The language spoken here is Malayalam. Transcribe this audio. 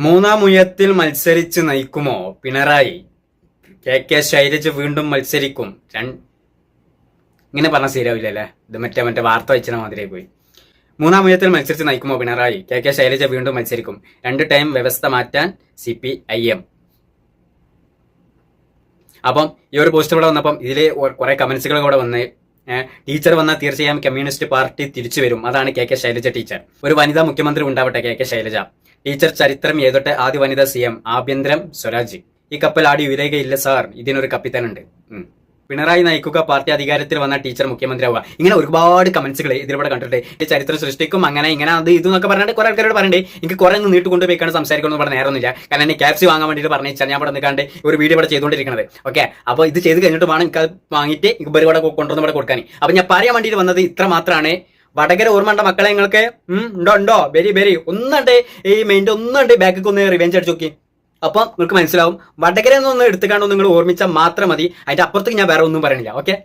മൂന്നാം ഉയരത്തിൽ മത്സരിച്ച് നയിക്കുമോ പിണറായി? കെ ശൈലജ വീണ്ടും മത്സരിക്കും. ഇങ്ങനെ പറഞ്ഞാൽ ശരിയാവില്ലല്ലേ, ഇത് മറ്റേ വാർത്ത വെച്ച മാതിരിയായി പോയി. മൂന്നാം ഉയരത്തിൽ മത്സരിച്ച് നയിക്കുമോ പിണറായി? കെ ശൈലജ വീണ്ടും മത്സരിക്കും. 2 ടൈം വ്യവസ്ഥ മാറ്റാൻ CPIM. അപ്പം ഈ ഒരു പോസ്റ്റ് ഇവിടെ വന്നപ്പം ഇതിൽ കുറെ കമന്റ്സുകൾ കൂടെ വന്ന്, ടീച്ചർ വന്നാൽ തീർച്ചയായും കമ്മ്യൂണിസ്റ്റ് പാർട്ടി തിരിച്ചു വരും. അതാണ് കെ ശൈലജ ടീച്ചർ. ഒരു വനിതാ മുഖ്യമന്ത്രി ഉണ്ടാവട്ടെ കെ ശൈലജ ടീച്ചർ. ചരിത്രം ഏതൊട്ടെ ആദ്യ വനിതാ CM. ആഭ്യന്തരം സ്വരാജ്. ഈ കപ്പൽ ആടി ഉയരുകയില്ല സാർ, ഇതിനൊരു കപ്പിത്താനുണ്ട്. പിണറായി നയിക്കുക, പാർട്ടി അധികാരത്തിൽ വന്ന ടീച്ചർ മുഖ്യമന്ത്രി ആവുക. ഇങ്ങനെ ഒരുപാട് കമന്റ്സുകൾ ഇതിലൂടെ കണ്ടിട്ട് ഈ ചരിത്രം സൃഷ്ടിക്കും അങ്ങനെ ഇങ്ങനെ അത് ഇതെന്നൊക്കെ പറഞ്ഞിട്ട് കുറെ ആൾക്കാരോട് പറഞ്ഞിട്ട് എനിക്ക് കുറെ നീട്ടുകൊണ്ട് പോയിക്കാണ് സംസാരിക്കണം പറഞ്ഞ നേരമൊന്നുമില്ല. കാരണം എന്നെ ക്യാപ്സി വാങ്ങാൻ വേണ്ടിയിട്ട് പറഞ്ഞാൽ ഞാൻ ഇവിടെ നിൽക്കാണ്ട് ഒരു വീഡിയോ ഇവിടെ ചെയ്തുകൊണ്ടിരിക്കുന്നത്. ഓക്കെ, അപ്പോൾ ഇത് ചെയ്ത് കഴിഞ്ഞിട്ട് വേണം എനിക്ക് അത് വാങ്ങിയിട്ട് ഇവർ ഇവിടെ കൊണ്ടുവന്ന് ഇവിടെ കൊടുക്കാൻ. അപ്പൊ ഞാൻ പറയാൻ വേണ്ടിയിട്ട് വന്നത് ഇത്ര മാത്രമാണ്. വടകര ഓർമ്മണ്ട മക്കളെ നിങ്ങൾക്ക് ഉണ്ടോ വെരി ഒന്നുണ്ട് ഈ മെയിൻ്റെ ഒന്നുണ്ട് ബാക്കൊക്കെ ഒന്ന് റിവെഞ്ച് അടിച്ചു നോക്കി. അപ്പം നിങ്ങൾക്ക് മനസ്സിലാവും. വടകര എന്നൊന്ന് എടുത്തുകാണ്ടോ നിങ്ങൾ ഓർമ്മിച്ചാൽ മാത്രം മതി. അതിന്റെ അപ്പുറത്തേക്ക് ഞാൻ വേറെ ഒന്നും പറയണില്ല. ഓക്കെ.